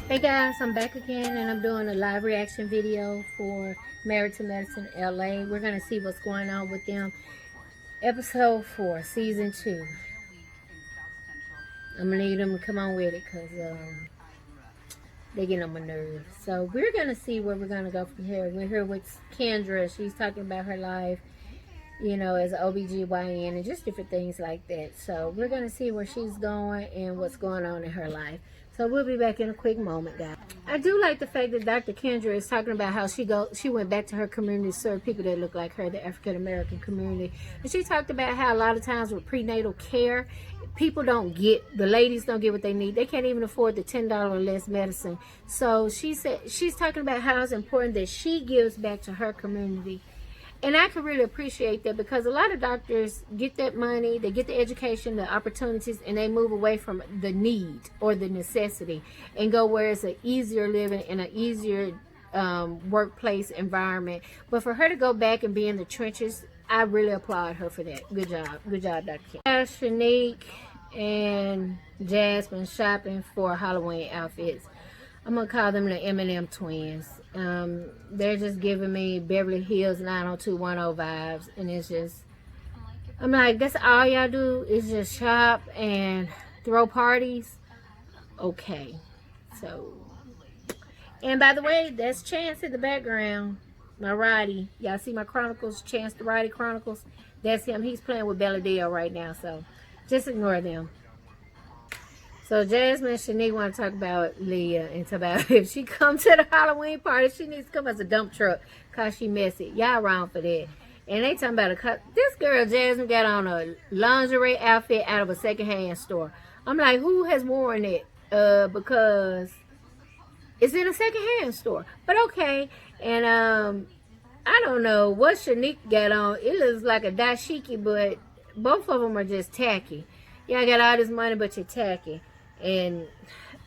Hey guys, I'm back again and I'm doing a live reaction video for Married to Medicine LA. We're going to see what's going on with them. Episode 4, Season 2. I'm going to need them to come on with it because they get on my nerves. So we're going to see where we're going to go from here. We're here with Kendra. She's talking about her life, you know, as an OBGYN and just different things like that. So we're going to see where she's going and what's going on in her life. So we'll be back in a quick moment, guys. I do like the fact that Dr. Kendra is talking about how she went back to her community to serve people that look like her, the African American community. And she talked about how a lot of times with prenatal care, people don't get, the ladies don't get what they need. They can't even afford the $10 or less medicine. So she said, she's talking about how it's important that she gives back to her community. And I can really appreciate that because a lot of doctors get that money, they get the education, the opportunities, and they move away from the need or the necessity and go where it's an easier living and an easier workplace environment. But for her to go back and be in the trenches, I really applaud her for that. Good job. Good job, Dr. Kim. Shanique and Jasmine shopping for Halloween outfits. I'm going to call them the M&M twins. They're just giving me Beverly Hills 90210 vibes. And it's just, I'm like, that's all y'all do is just shop and throw parties? Okay. So, and by the way, that's Chance in the background. My Roddy. Y'all see my Chronicles? Chance the Roddy Chronicles? That's him. He's playing with Belladeo right now. So, just ignore them. So Jasmine and Shanique want to talk about Leah and talk about if she comes to the Halloween party, she needs to come as a dump truck because she messy. Y'all wrong for that. And they talking about this girl Jasmine got on a lingerie outfit out of a secondhand store. I'm like, who has worn it? Because it's in a secondhand store. But okay. And I don't know what Shanique got on. It looks like a dashiki, but both of them are just tacky. Y'all got all this money, but you're tacky. And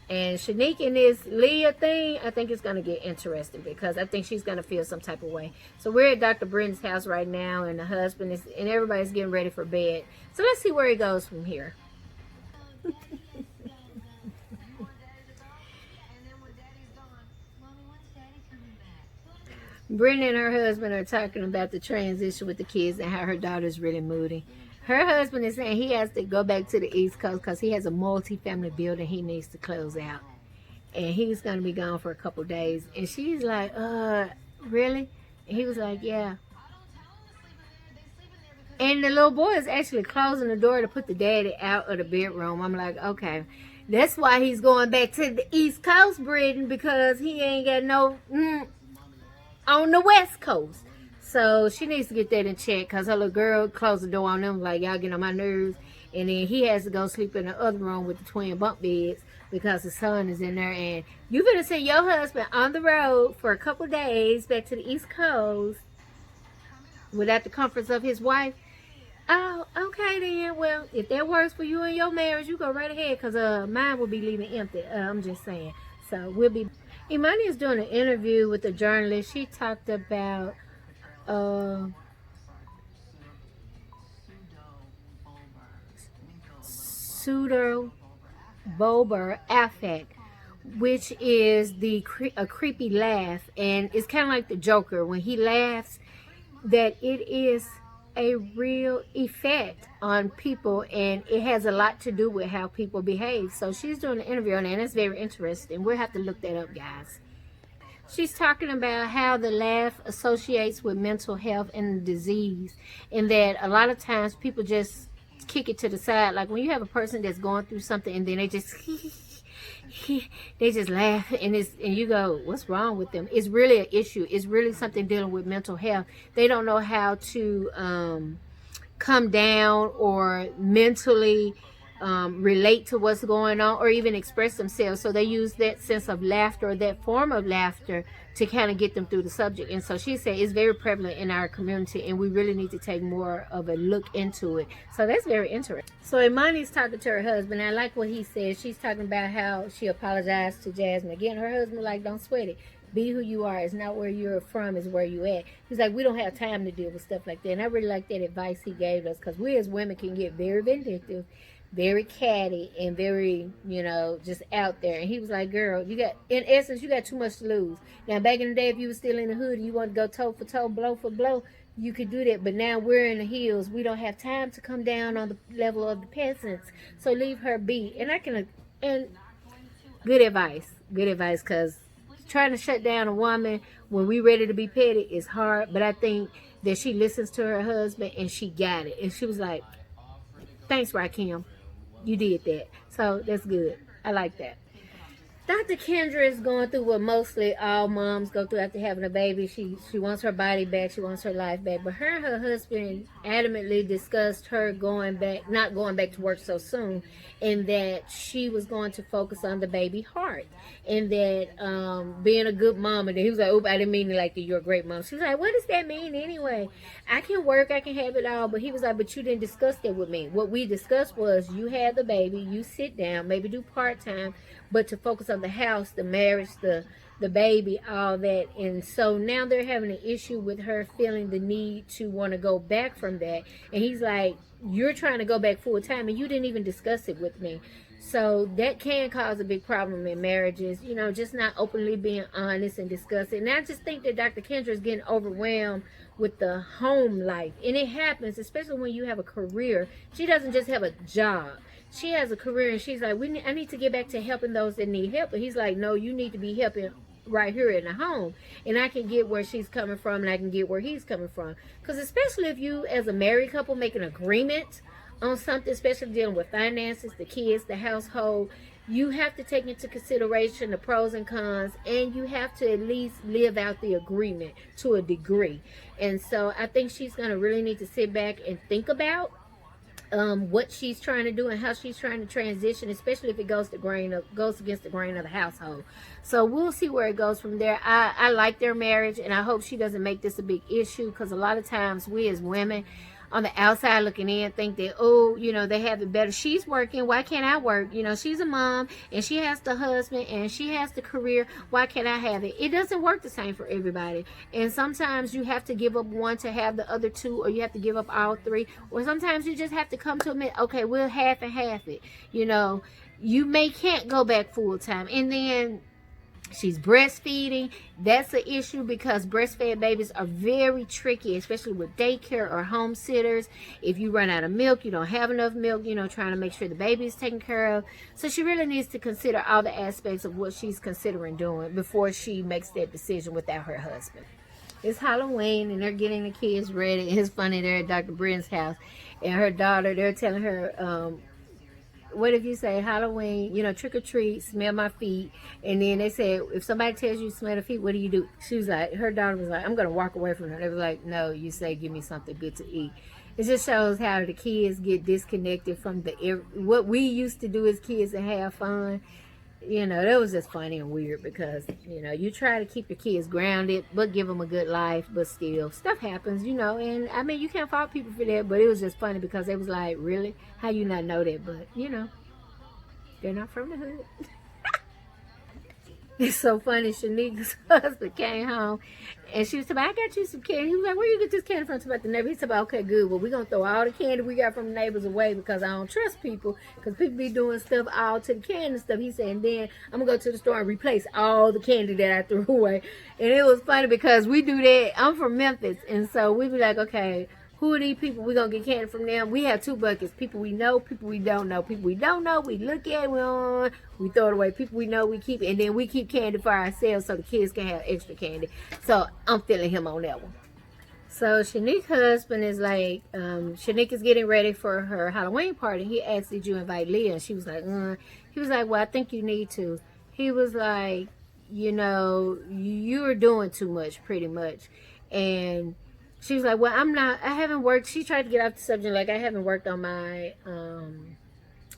Shanique and this Leah thing, I think it's going to get interesting because I think she's going to feel some type of way. So we're at Dr. Brenton's house right now, and the husband is, and everybody's getting ready for bed. So let's see where he goes from here. Brenton and her husband are talking about the transition with the kids and how her daughter's really moody. Her husband is saying he has to go back to the East Coast because he has a multi-family building he needs to close out. And he's going to be gone for a couple days. And she's like, really? And he was like, yeah. And the little boy is actually closing the door to put the daddy out of the bedroom. I'm like, okay. That's why he's going back to the East Coast, Britain, because he ain't got no on the West Coast. So she needs to get that in check because her little girl closed the door on them like, y'all get on my nerves. And then he has to go sleep in the other room with the twin bunk beds because his son is in there. And you gonna send your husband on the road for a couple days back to the East Coast without the comforts of his wife? Oh, okay then. Well, if that works for you and your marriage, you go right ahead because mine will be leaving empty. I'm just saying. So we'll be... Imani is doing an interview with a journalist. She talked about pseudo bulbar affect, which is a creepy laugh, and it's kind of like the Joker when he laughs. That it is a real effect on people, and it has a lot to do with how people behave. So she's doing an interview on that, and it's very interesting. We'll have to look that up, guys. She's talking about how the laugh associates with mental health and disease, and that a lot of times people just kick it to the side. Like when you have a person that's going through something and then they just they just laugh, and you go, what's wrong with them? It's really an issue. It's really something dealing with mental health. They don't know how to come down or mentally relate to what's going on or even express themselves. So they use that sense of laughter or that form of laughter to kind of get them through the subject. And so she said it's very prevalent in our community, and we really need to take more of a look into it. So that's very interesting. So Imani's talking to her husband. I like what he said. She's talking about how she apologized to Jasmine. Again, her husband like, don't sweat it. Be who you are. It's not where you're from, it's where you at. He's like, we don't have time to deal with stuff like that. And I really like that advice he gave us, because we as women can get very vindictive very catty and very, just out there. And he was like, girl, in essence, you got too much to lose. Now, back in the day, if you were still in the hood and you want to go toe for toe, blow for blow, you could do that. But now we're in the hills. We don't have time to come down on the level of the peasants. So leave her be. And good advice. Good advice, because trying to shut down a woman when we ready to be petty is hard. But I think that she listens to her husband and she got it. And she was like, thanks, Rakim. You did that. So that's good. I like that. Dr. Kendra is going through what mostly all moms go through after having a baby. She wants her body back. She wants her life back. But her and her husband adamantly discussed her not going back to work so soon, and that she was going to focus on the baby heart, and that being a good mom. And he was like, "Oh, I didn't mean it like that. You're a great mom." She was like, "What does that mean anyway? I can work. I can have it all." But he was like, "But you didn't discuss that with me. What we discussed was you had the baby. You sit down, maybe do part-time, but to focus on the house, the marriage, the baby, all that." And so now they're having an issue with her feeling the need to want to go back from that. And he's like, you're trying to go back full time and you didn't even discuss it with me. So that can cause a big problem in marriages, just not openly being honest and discussing. And I just think that Dr. Kendra is getting overwhelmed with the home life. And it happens, especially when you have a career. She doesn't just have a job. She has a career, and she's like, I need to get back to helping those that need help. And he's like, no, you need to be helping right here in the home. And I can get where she's coming from, and I can get where he's coming from. Because especially if you, as a married couple, make an agreement on something, especially dealing with finances, the kids, the household, you have to take into consideration the pros and cons, and you have to at least live out the agreement to a degree. And so I think she's going to really need to sit back and think about what she's trying to do and how she's trying to transition, especially if it goes against the grain of the household. So we'll see where it goes from there. I like their marriage, and I hope she doesn't make this a big issue, because a lot of times we as women on the outside looking in think that, they have it better. She's working. Why can't I work? She's a mom and she has the husband and she has the career. Why can't I have it? It doesn't work the same for everybody. And sometimes you have to give up one to have the other two, or you have to give up all three. Or sometimes you just have to come to admit, okay, we'll half and half it. You can't go back full time. And then she's breastfeeding. That's an issue, because breastfed babies are very tricky, especially with daycare or home sitters. If you run out of milk, you don't have enough milk, trying to make sure the baby is taken care of. So she really needs to consider all the aspects of what she's considering doing before she makes that decision without her husband. It's Halloween, and they're getting the kids ready. It's funny, they're at Dr. Brent's house, and her daughter, they're telling her, what if you say Halloween, trick or treat, smell my feet, and then they said, if somebody tells you to smell the feet, what do you do? She was like, her daughter was like, I'm going to walk away from her. They were like, no, you say, give me something good to eat. It just shows how the kids get disconnected from what we used to do as kids and have fun. That was just funny and weird, because, you try to keep your kids grounded, but give them a good life, but still, stuff happens, and I mean, you can't fault people for that, but it was just funny, because they was like, really? How you not know that? But, they're not from the hood. It's so funny. Shanika's husband came home and she was like, I got you some candy. He was like, where you get this candy from? About the neighbor. He said, okay, good. Well, we're going to throw all the candy we got from the neighbors away, because I don't trust people, because people be doing stuff all to the candy and stuff. He said, and then I'm going to go to the store and replace all the candy that I threw away. And it was funny, because we do that. I'm from Memphis. And so we be like, okay, who are these people? We're going to get candy from them. We have two buckets. People we know, people we don't know. People we don't know, we look at it, we throw it away. People we know, we keep it. And then we keep candy for ourselves so the kids can have extra candy. So I'm feeling him on that one. So Shanique's husband is like, Shanique is getting ready for her Halloween party. He asked, did you invite Leah? And she was like, He was like, well, I think you need to. He was like, you're doing too much, pretty much. And she was like, well, I haven't worked. She tried to get off the subject, like, I haven't worked on my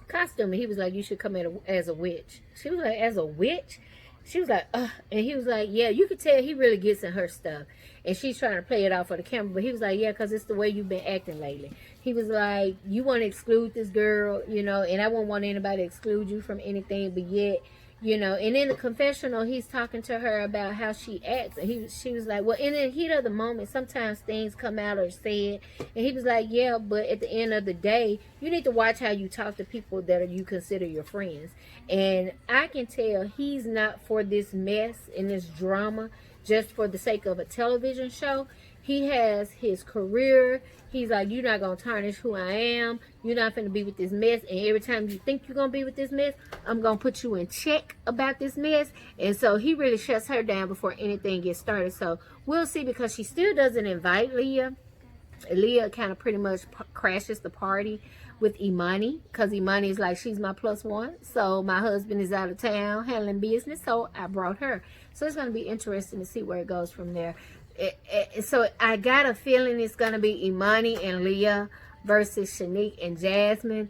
costume. And he was like, you should come in as a witch. She was like, as a witch? She was like, ugh. And he was like, yeah, you could tell he really gets in her stuff. And she's trying to play it off for the camera. But he was like, yeah, because it's the way you've been acting lately. He was like, you want to exclude this girl, and I won't want anybody to exclude you from anything. But yet, you know. And in the confessional, he's talking to her about how she acts. And she was like, well, in the heat of the moment, sometimes things come out or said. And he was like, yeah, but at the end of the day, you need to watch how you talk to people that you consider your friends. And I can tell he's not for this mess and this drama just for the sake of a television show. He has his career. He's like, you're not going to tarnish who I am. You're not going to be with this mess. And every time you think you're going to be with this mess, I'm going to put you in check about this mess. And so he really shuts her down before anything gets started. So we'll see, because she still doesn't invite Leah. Leah kind of pretty much crashes the party with Imani, because Imani is like, she's my plus one. So my husband is out of town handling business, so I brought her. So it's going to be interesting to see where it goes from there. So I got a feeling it's going to be Imani and Leah versus Shanique and Jasmine.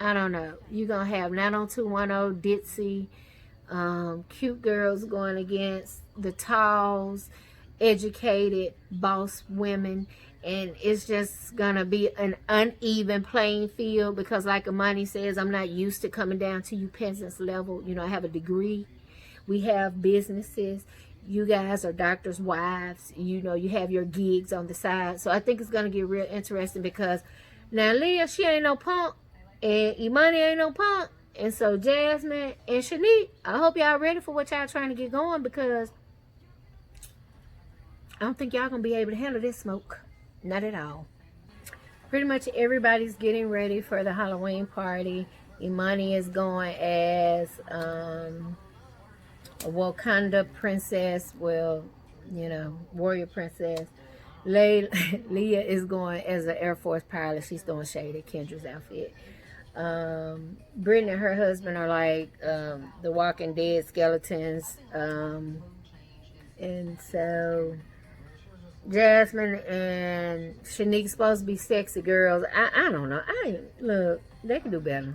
I don't know. You're going to have 90210 Ditzy, cute girls going against the Talls, educated boss women. And it's just going to be an uneven playing field, because like Imani says, I'm not used to coming down to you peasants level. You know, I have a degree. We have businesses. You guys are doctors' wives. You know, you have your gigs on the side. So I think it's going to get real interesting, because now Leah, she ain't no punk. And Imani ain't no punk. And so Jasmine and Shanique, I hope y'all ready for what y'all trying to get going, because I don't think y'all going to be able to handle this smoke. Not at all. Pretty much everybody's getting ready for the Halloween party. Imani is going as a Wakanda princess. Well, you know, warrior princess. Leah is going as an Air Force pilot. She's throwing shade at Kendra's outfit. Brittany and her husband are like the Walking Dead skeletons. And so Jasmine and Shanique supposed to be sexy girls. I don't know. Look, they can do better.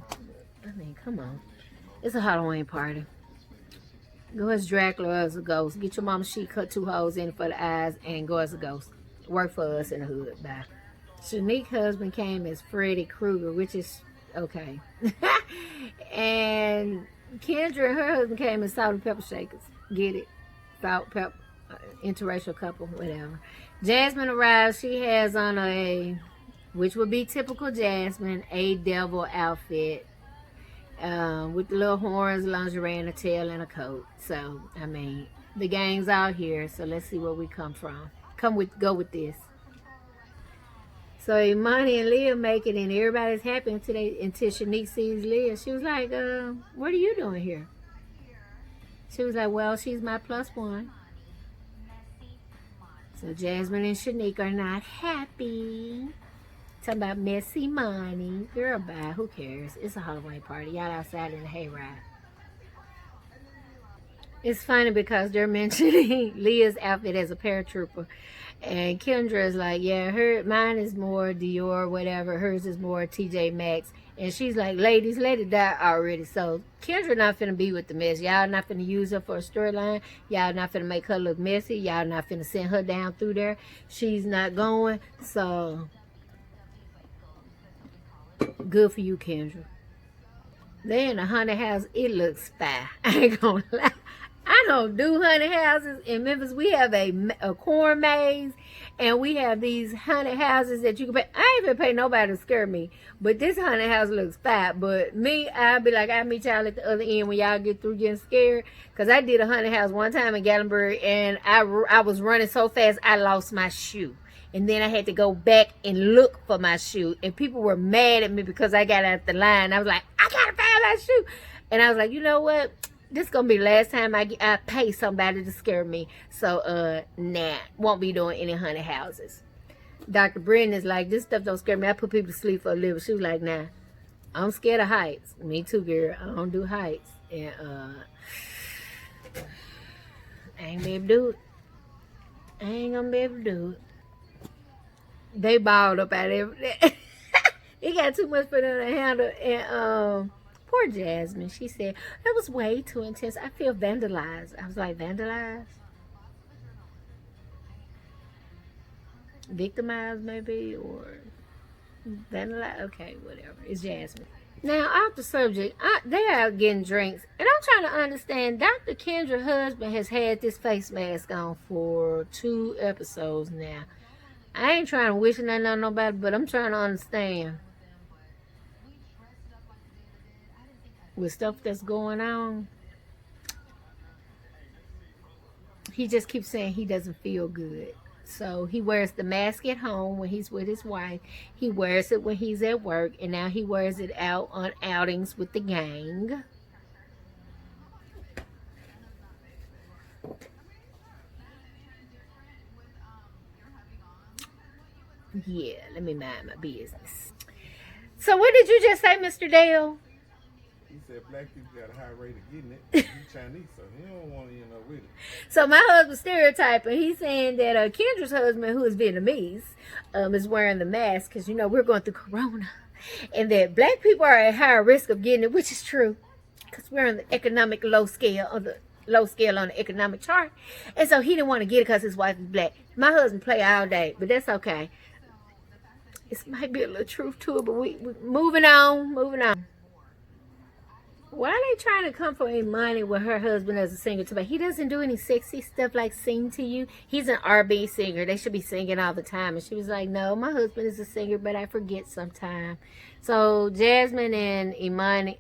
I mean, come on. It's a Halloween party. Go as Dracula or as a ghost. Get your mama sheet, cut 2 holes in for the eyes, and go as a ghost. Work for us in the hood. Bye. Shanique's husband came as Freddy Krueger, which is okay. And Kendra and her husband came as Salt and Pepper Shakers. Get it? Salt, pepper, interracial couple, whatever. Jasmine arrives. She has on which would be typical Jasmine, a devil outfit. With the little horns, lingerie, and a tail, and a coat. So, I mean, the gang's out here. So let's see where we come from. Go with this. So Imani and Leah make it, and everybody's happy until Shanique sees Leah. She was like, what are you doing here? She was like, well, she's my plus one. So Jasmine and Shanique are not happy. Talking about messy money. Girl, bye. Who cares? It's a Halloween party. Y'all outside in the hayride. It's funny because they're mentioning Leah's outfit as a paratrooper. And Kendra is like, yeah, mine is more Dior, whatever. Hers is more TJ Maxx. And she's like, ladies, let it die already. So Kendra not finna be with the mess. Y'all not finna use her for a storyline. Y'all not finna make her look messy. Y'all not finna send her down through there. She's not going. So good for you, Kendra. They in a haunted house. It looks fire. I ain't gonna lie. I don't do haunted houses. In Memphis, we have a corn maze, and we have these haunted houses that you can pay. I ain't even pay nobody to scare me, but this haunted house looks fat. But me, I'll be like, I'll meet y'all at the other end when y'all get through getting scared. Because I did a haunted house one time in Gatlinburg, and I was running so fast, I lost my shoe. And then I had to go back and look for my shoe. And people were mad at me because I got out the line. I was like, I gotta find my shoe. And I was like, you know what? This gonna be the last time I pay somebody to scare me. So, nah, won't be doing any haunted houses. Dr. Brennan is like, this stuff don't scare me. I put people to sleep for a living. She was like, nah, I'm scared of heights. Me too, girl. I don't do heights. And, I ain't be able to do it. I ain't gonna be able to do it. They balled up at everything. It got too much for them to handle. And, poor Jasmine, she said, that was way too intense. I feel vandalized. I was like, vandalized? Victimized, maybe? Or vandalized? Okay, whatever. It's Jasmine. Now, off the subject, they out getting drinks. And I'm trying to understand, Dr. Kendra's husband has had this face mask on for 2 episodes now. I ain't trying to wish nothing on nobody, but I'm trying to understand. With stuff that's going on, he just keeps saying he doesn't feel good. So he wears the mask at home when he's with his wife. He wears it when he's at work. And now he wears it out on outings with the gang. Yeah, let me mind my business. So what did you just say, Mr. Dale? He said black people got a high rate of getting it. He's Chinese, so he don't want to end up with it. So my husband's stereotyping. He's saying that Kendra's husband, who is Vietnamese, is wearing the mask because, you know, we're going through Corona. And that black people are at higher risk of getting it, which is true. Because we're on the economic low scale on the economic chart. And so he didn't want to get it because his wife is black. My husband play all day, but that's okay. This might be a little truth to it, but we moving on. Why are they trying to come for Imani with her husband as a singer too? But he doesn't do any sexy stuff like sing to you. He's an R&B singer. They should be singing all the time. And she was like, no, my husband is a singer, but I forget sometimes. So Jasmine and Shanique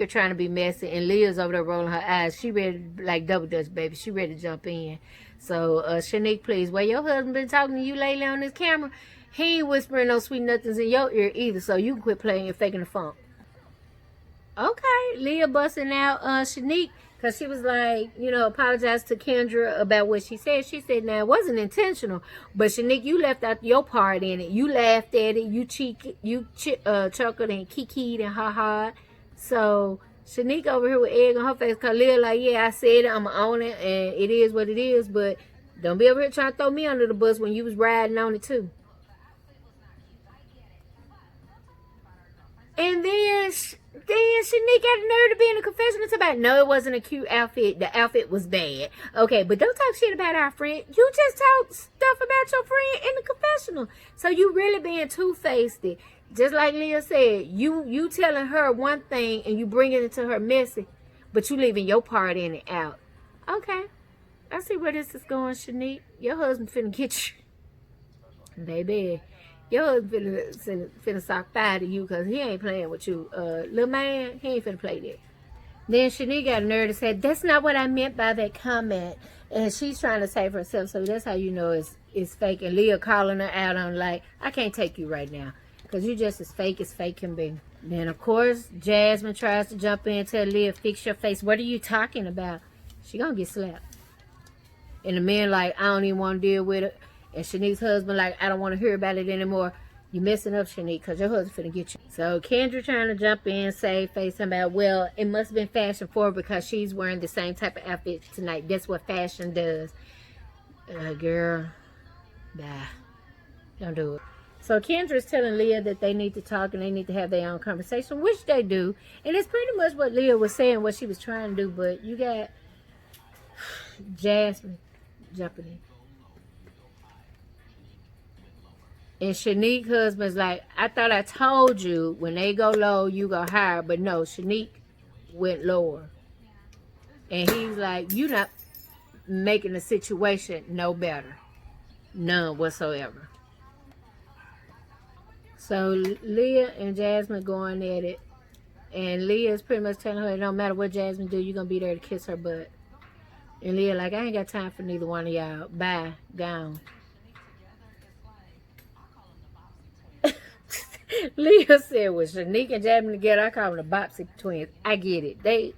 are trying to be messy, and Leah's over there rolling her eyes. She ready to, like double dutch, baby. She ready to jump in. So Shanique, please, well, your husband been talking to you lately on this camera. He ain't whispering no sweet nothings in your ear either, so you can quit playing and faking the funk. Okay, Leah busting out Shanique, because she was like, you know, apologize to Kendra about what she said. She said, now, it wasn't intentional, but Shanique, you left out your part in it. You laughed at it. You chuckled and kikied and ha-ha. So Shanique over here with egg on her face, because Leah like, yeah, I said it. I'm going to own it, and it is what it is, but don't be over here trying to throw me under the bus when you was riding on it, too. And then Shanique got the nerve to be in the confessional about, no, it wasn't a cute outfit. The outfit was bad. Okay, but don't talk shit about our friend. You just talk stuff about your friend in the confessional. So you really being two-faced. Just like Leah said, you telling her one thing and you bringing it to her messy, but you leaving your part in it out. Okay, I see where this is going, Shanique. Your husband finna get you. Baby. Your husband finna sock fire to you because he ain't playing with you. Little man, he ain't finna play that. Then Shanique got a nerve to say, that's not what I meant by that comment. And she's trying to save herself, so that's how you know it's fake. And Leah calling her out on like, I can't take you right now because you just as fake can be. Then, of course, Jasmine tries to jump in and tell Leah, fix your face. What are you talking about? She gonna get slapped. And the man like, I don't even want to deal with it. And Shanique's husband like, I don't want to hear about it anymore. You messing up, Shanique, because your husband finna get you. So Kendra trying to jump in, save face, about, well, it must have been fashion forward because she's wearing the same type of outfit tonight. That's what fashion does. Girl, nah, don't do it. So Kendra's telling Leah that they need to talk and they need to have their own conversation, which they do. And it's pretty much what Leah was saying, what she was trying to do. But you got Jasmine jumping in. And Shanique's husband's like, I thought I told you when they go low, you go higher. But no, Shanique went lower. And he's like, you're not making the situation no better. None whatsoever. So Leah and Jasmine going at it. And Leah's pretty much telling her, it don't matter what Jasmine do, you're going to be there to kiss her butt. And Leah like, I ain't got time for neither one of y'all. Bye. Gone. Leah said, well, Shanique and Jasmine together, I call them the Bopsy twins. I get it. They,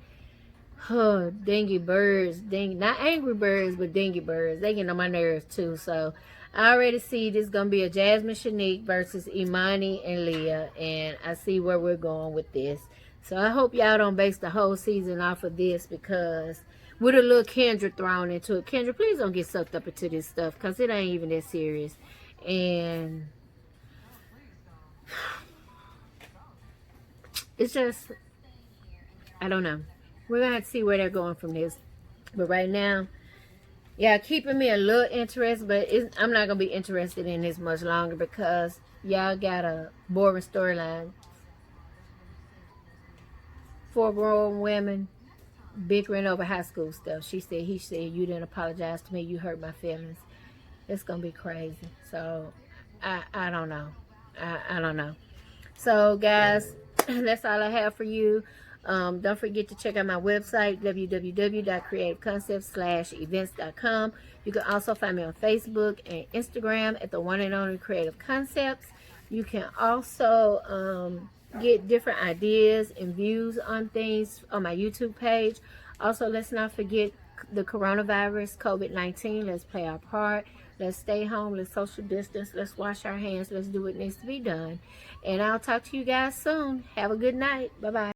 dingy birds, not angry birds, but dingy birds. They get on my nerves too. So I already see this going to be a Jasmine Shanique versus Imani and Leah. And I see where we're going with this. So I hope y'all don't base the whole season off of this, because with a little Kendra thrown into it. Kendra, please don't get sucked up into this stuff, because it ain't even that serious. And it's just, I don't know. We're going to have to see where they're going from this. But right now, yeah, keeping me a little interested, but I'm not going to be interested in this much longer, because Y'all got a boring storyline. 4 grown women bickering over high school stuff. She said, he said, you didn't apologize to me. You hurt my feelings. It's going to be crazy. So, I don't know. I don't know. So, guys, that's all I have for you. Don't forget to check out my website, www.creativeconcepts/events.com. You can also find me on Facebook and Instagram at the one and only Creative Concepts. You can also get different ideas and views on things on my YouTube page. Also, let's not forget the coronavirus, COVID-19. Let's play our part. Let's stay home. Let's social distance. Let's wash our hands. Let's do what needs to be done. And I'll talk to you guys soon. Have a good night. Bye-bye.